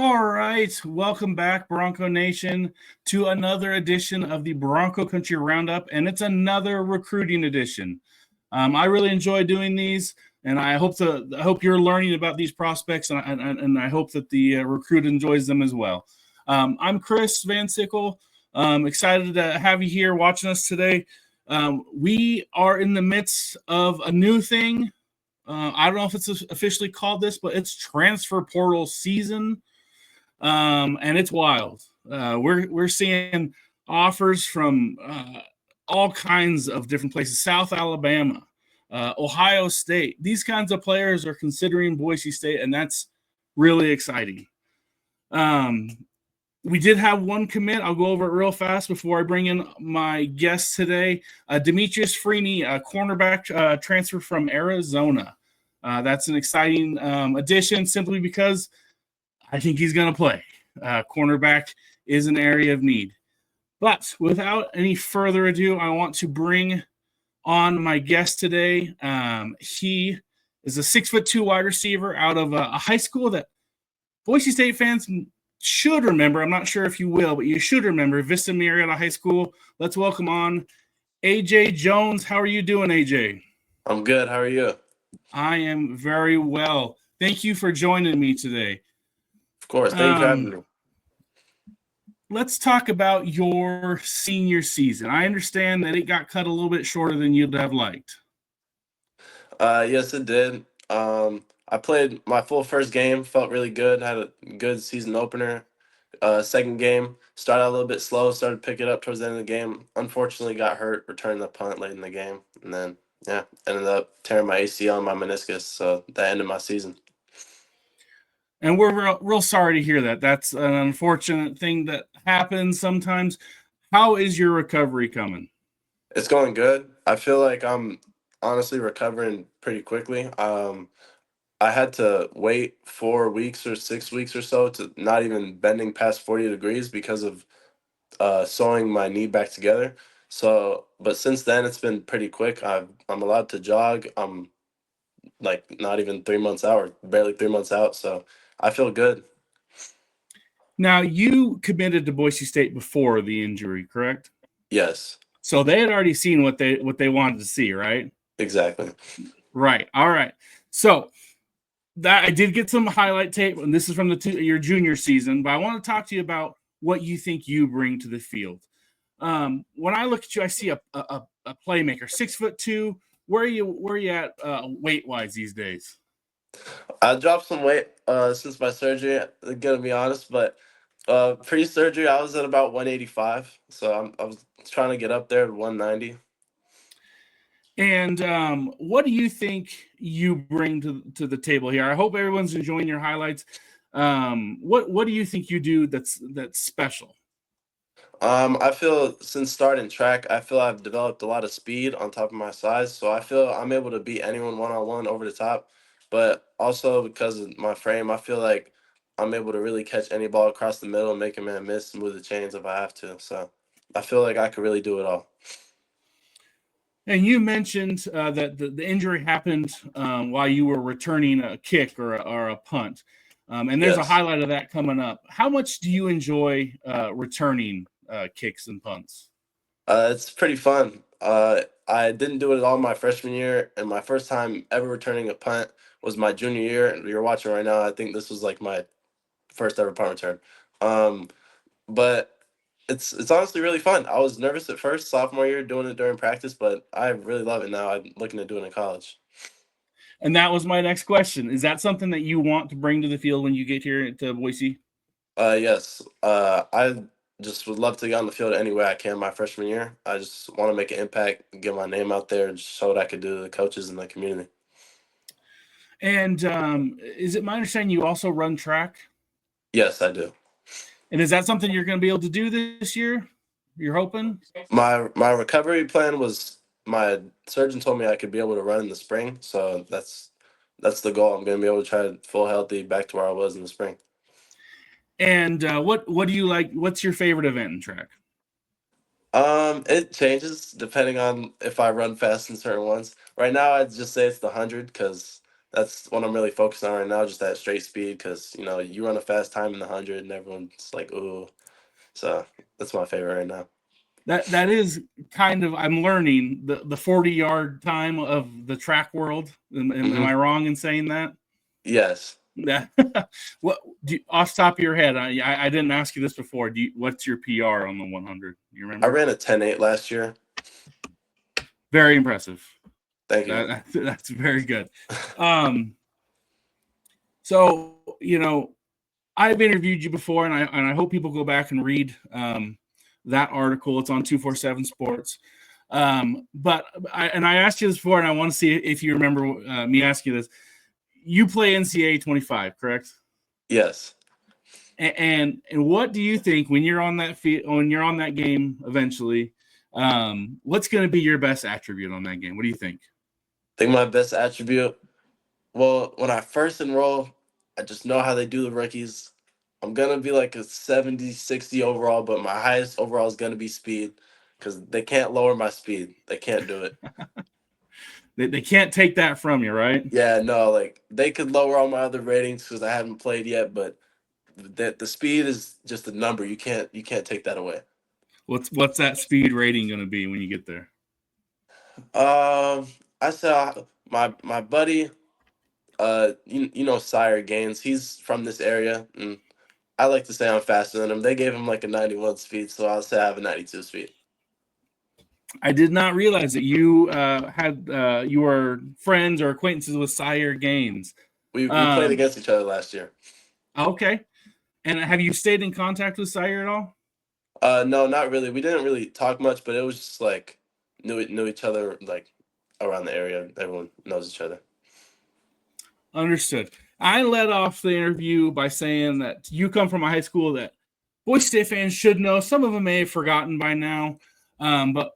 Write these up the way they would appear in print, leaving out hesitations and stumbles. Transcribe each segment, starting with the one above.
All right, welcome back, Bronco Nation, to another edition of the Bronco Country Roundup, and it's another recruiting edition. I really enjoy doing these, and I hope you're learning about these prospects, and I hope that the recruit enjoys them as well. I'm Chris Van Sickle. Excited to have you here watching us today. We are in the midst of a new thing. I don't know if it's officially called this, but it's transfer portal season. And it's wild. We're seeing offers from all kinds of different places. South Alabama, Ohio State. These kinds of players are considering Boise State, and that's really exciting. We did have one commit. I'll go over it real fast before I bring in my guest today. Demetrius Freeney, a cornerback transfer from Arizona. That's an exciting addition simply because I think he's going to play. Cornerback is an area of need. But without any further ado, I want to bring on my guest today. He is a 6'2" wide receiver out of a high school that Boise State fans should remember. I'm not sure if you will, but you should remember Vista Murrieta High School. Let's welcome on AJ Jones. How are you doing, AJ? I'm good. How are you? I am very well. Thank you for joining me today. Of course. Thanks for having me. Let's talk about your senior season. I understand that it got cut a little bit shorter than you'd have liked. Yes, it did. I played my full first game, felt really good, had a good season opener. Second game, started out a little bit slow, started picking it up towards the end of the game. Unfortunately, got hurt, returned the punt late in the game, and then, ended up tearing my ACL and my meniscus, so that ended my season. And we're real sorry to hear that. That's an unfortunate thing that happens sometimes. How is your recovery coming? It's going good. I feel like I'm honestly recovering pretty quickly. I had to wait 4 weeks or 6 weeks or so to not even bending past 40 degrees because of sewing my knee back together. So, but since then it's been pretty quick. I'm allowed to jog. I'm like not even 3 months out, or barely 3 months out. So I feel good. Now, you committed to Boise State before the injury, correct? Yes. So they had already seen what they wanted to see, right? Exactly. Right. All right. So that I did get some highlight tape, and this is from your junior season. But I want to talk to you about what you think you bring to the field. When I look at you, I see a playmaker, 6'2". Where are you at weight wise these days? I dropped some weight since my surgery. I'm gonna be honest, but pre-surgery I was at about 185. So I was trying to get up there to 190. And what do you think you bring to the table here? I hope everyone's enjoying your highlights. What do you think you do that's special? I feel since starting track, I feel I've developed a lot of speed on top of my size, so I feel I'm able to beat anyone one-on-one over the top. But also because of my frame, I feel like I'm able to really catch any ball across the middle and make a man miss, smooth the chains if I have to. So I feel like I could really do it all. And you mentioned that the injury happened while you were returning a kick or a punt. And there's a Yes. highlight of that coming up. How much do you enjoy returning kicks and punts? It's pretty fun. I didn't do it all my freshman year, and my first time ever returning a punt was my junior year. And you're watching right now. I think this was like my first ever punt return. Um, but it's honestly really fun. I was nervous at first, sophomore year, doing it during practice, but I really love it now. I'm looking at doing it in college. And that was my next question. Is that something that you want to bring to the field when you get here to Boise? Yes. I just would love to get on the field any way I can my freshman year. I just want to make an impact, get my name out there, and show what I could do to the coaches and the community. And is it my understanding you also run track? Yes, I do. And is that something you're going to be able to do this year? You're hoping? My recovery plan was, my surgeon told me I could be able to run in the spring, so that's the goal. I'm going to be able to try to full healthy back to where I was in the spring. And what do you like? What's your favorite event in track? It changes depending on if I run fast in certain ones. Right now, I'd just say it's the 100 because That's what I'm really focusing on right now, just that straight speed. Because you run a fast time in the 100, and everyone's like, "Ooh." So that's my favorite right now. That is kind of, I'm learning the 40-yard time of the track world. Am I Hmm. wrong in saying that? Yes, Yeah. What off the top of your head? I didn't ask you this before. What's your PR on the 100? You I remember? ran a 10.8 last year. Very impressive. Thank you. That's very good. Um, so I've interviewed you before, and I hope people go back and read that article. It's on 247 Sports. But I asked you this before, and I want to see if you remember me asking you this. You play NCAA 25, correct? Yes. And what do you think when you're on that when you're on that game eventually? What's going to be your best attribute on that game? What do you think? I think my best attribute. Well, when I first enroll, I just know how they do the rookies. I'm going to be like a 70, 60 overall, but my highest overall is going to be speed because they can't lower my speed. They can't do it. They can't take that from you, right? Yeah, no, like they could lower all my other ratings because I haven't played yet, but the speed is just a number. You can't take that away. What's that speed rating going to be when you get there? I saw my buddy, Sire Gaines. He's from this area, and I like to say I'm faster than him. They gave him like a 91 speed, so I'll say I have a 92 speed. I did not realize that you you were friends or acquaintances with Sire Gaines. We played Um, against each other last year. okay. And have you stayed in contact with Sire at all? No, not really. We didn't really talk much, but it was just like knew each other like around the area. Everyone knows each other. Understood. I led off the interview by saying that you come from a high school that Boise State fans should know. Some of them may have forgotten by now, but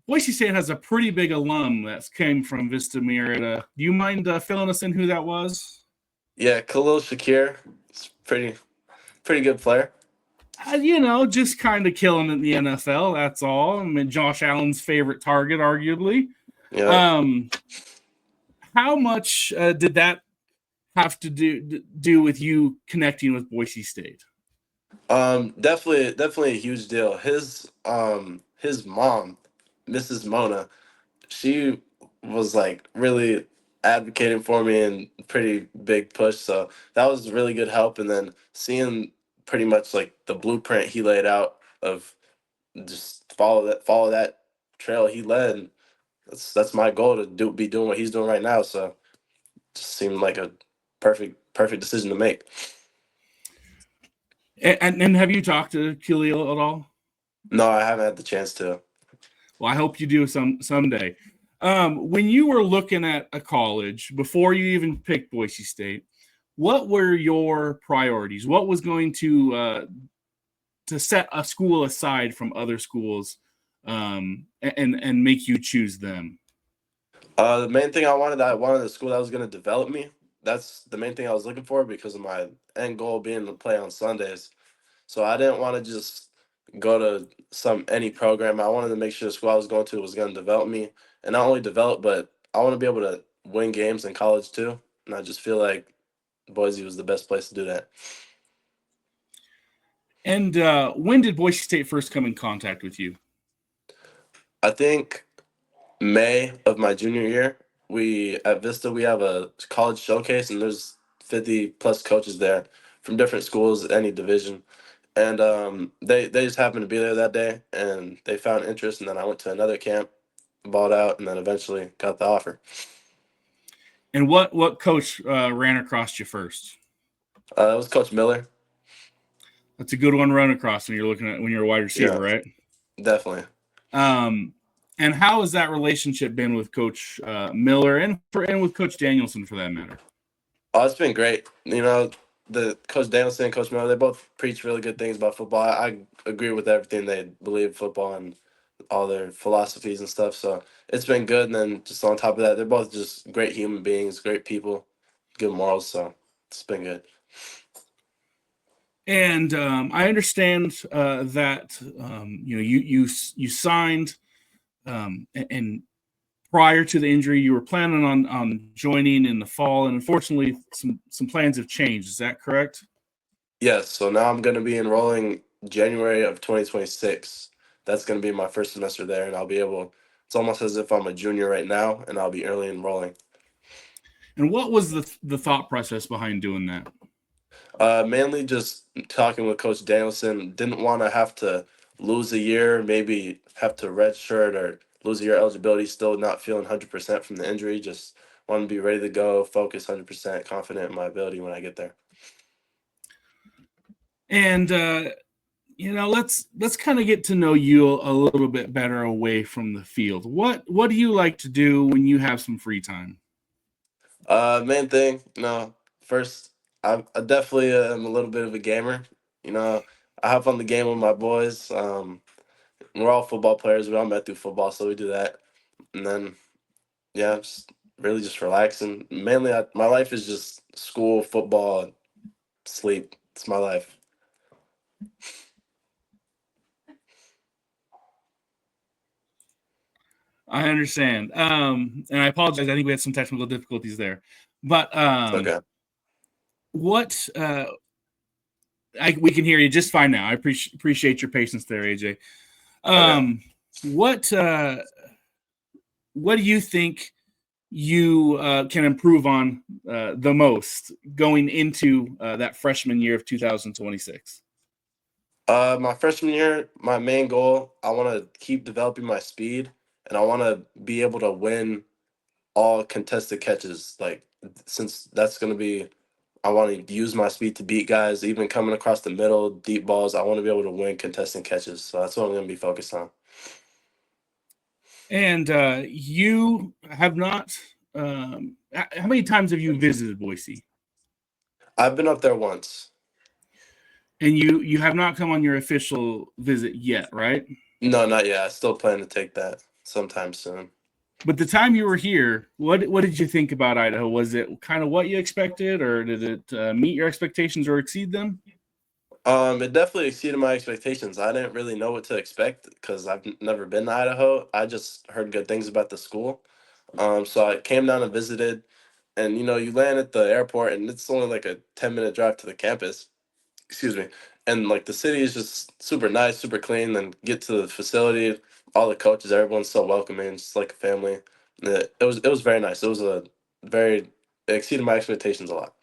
Boise State has a pretty big alum that came from Vista Murrieta. Do you mind filling us in who that was? Yeah, Khalil Shakir, is pretty good player. Just kind of killing in the NFL. That's all. I mean, Josh Allen's favorite target, arguably. Yeah. Um, how much did that have to do with you connecting with Boise State? Definitely a huge deal. His mom, Mrs. Mona, she was like really advocating for me and pretty big push. So that was really good help. And then seeing pretty much like the blueprint he laid out of just follow that trail he led. That's my goal to be doing what he's doing right now. So it just seemed like a perfect decision to make. And have you talked to Khalil at all? No, I haven't had the chance to. Well, I hope you do someday. When you were looking at a college before you even picked Boise State, what were your priorities? What was going to set a school aside from other schools, and make you choose them? The main thing I wanted a school that was going to develop me. That's the main thing I was looking for because of my end goal being to play on Sundays. So I didn't want to just go to any program. I wanted to make sure the school I was going to was going to develop me, and not only develop, but I want to be able to win games in college too. And I just feel like Boise was the best place to do that. And when did Boise State first come in contact with you? I think May of my junior year, we at Vista we have a college showcase, and there's 50 plus coaches there from different schools, any division. And they just happened to be there that day, and they found interest, and then I went to another camp, balled out, and then eventually got the offer. And what coach ran across you first? It was Coach Miller. That's a good one run across when you're a wide receiver, Yeah, right? definitely. Um, and how has that relationship been with Coach Miller and with Coach Danielson for that matter? Oh, it's been great. The Coach Danielson and Coach Miller, they both preach really good things about football. I agree with everything they believe in football and all their philosophies and stuff. So it's been good. And then just on top of that, they're both just great human beings, great people, good morals. So it's been good. And I understand that you signed, and prior to the injury, you were planning on joining in the fall, and unfortunately, some plans have changed. Is that correct? Yes, so now I'm going to be enrolling January of 2026. That's going to be my first semester there, and I'll be able. It's almost as if I'm a junior right now, and I'll be early enrolling. And what was the thought process behind doing that? Mainly just talking with Coach Danielson. Didn't want to have to lose a year, maybe have to redshirt or lose a year eligibility. Still not feeling 100% from the injury. Just want to be ready to go, focus 100%, confident in my ability when I get there. And let's kind of get to know you a little bit better away from the field. What do you like to do when you have some free time? Main thing, first, I definitely am a little bit of a gamer. You know, I hop on the game with my boys. We're all football players. We all met through football, so we do that. And then, yeah, just really just relaxing. Mainly, my life is just school, football, sleep. It's my life. I understand. And I apologize. I think we had some technical difficulties there. But It's okay. what we can hear you just fine now. I appreciate your patience there, AJ. Okay. What do you think you can improve on the most going into that freshman year of 2026? My freshman year, my main goal, I want to keep developing my speed, and I want to be able to win all contested catches. Like, since that's going to be, I want to use my speed to beat guys, even coming across the middle, deep balls. I want to be able to win contested catches. So that's what I'm going to be focused on. And you have not. How many times have you visited Boise? I've been up there once. And you have not come on your official visit yet, right? No, not yet. I still plan to take that sometime soon. But the time you were here, what did you think about Idaho? Was it kind of what you expected, or did it meet your expectations or exceed them? It definitely exceeded my expectations. I didn't really know what to expect because I've never been to Idaho. I just heard good things about the school. So I came down and visited, and you land at the airport, and it's only like a 10-minute drive to the campus. Excuse me. And like the city is just super nice, super clean. Then get to the facility, all the coaches, everyone's so welcoming, just like a family. It was very nice. It was it exceeded my expectations a lot.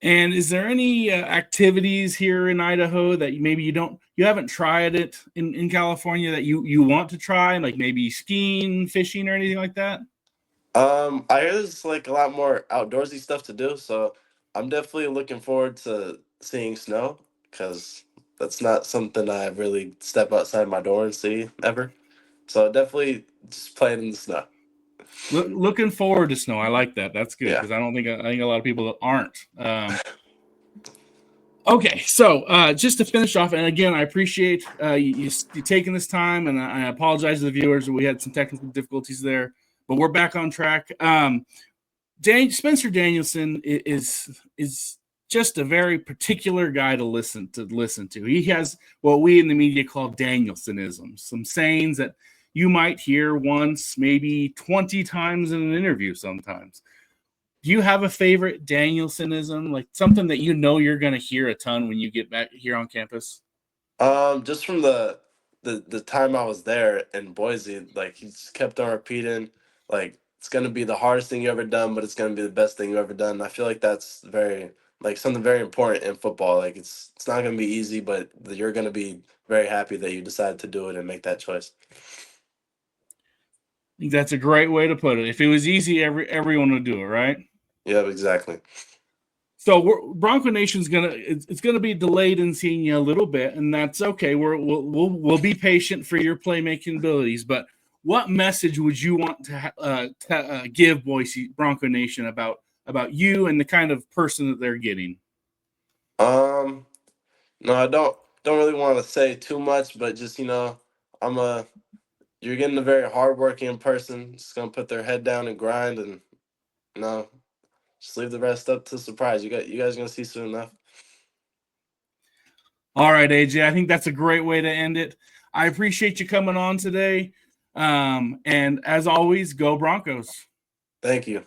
And is there any activities here in Idaho that maybe you haven't tried it in California that you want to try, like maybe skiing, fishing, or anything like that? I hear there's like a lot more outdoorsy stuff to do, so I'm definitely looking forward to seeing snow because that's not something I really step outside my door and see ever. So definitely just playing in the snow. Looking forward to snow. I like that. That's good Yeah. because I think a lot of people aren't. Okay, so just to finish off, and again, I appreciate you taking this time, and I apologize to the viewers. We had some technical difficulties there, but we're back on track. Spencer Danielson is just a very particular guy to listen to. He has what we in the media call Danielsonisms, some sayings that you might hear once, maybe 20 times in an interview sometimes. Do you have a favorite Danielsonism, like something that you're going to hear a ton when you get back here on campus? Just from the time I was there in Boise, like he just kept on repeating, like it's gonna be the hardest thing you ever done, but it's gonna be the best thing you ever done. I feel like that's very like something very important in football. Like it's not gonna be easy, but you're gonna be very happy that you decided to do it and make that choice. I think that's a great way to put it. If it was easy, everyone would do it, right? Yeah, exactly. So Bronco Nation's it's gonna be delayed in seeing you a little bit, and that's okay. We'll be patient for your playmaking abilities. But what message would you want to give Boise Bronco Nation about you and the kind of person that they're getting? Um, no, I don't really want to say too much, but just I'm a you're getting a very hardworking person. Just gonna put their head down and grind, and you know just leave the rest up to surprise. You guys are gonna see soon enough. All right, AJ, I think that's a great way to end it. I appreciate you coming on today. And as always, go Broncos. Thank you.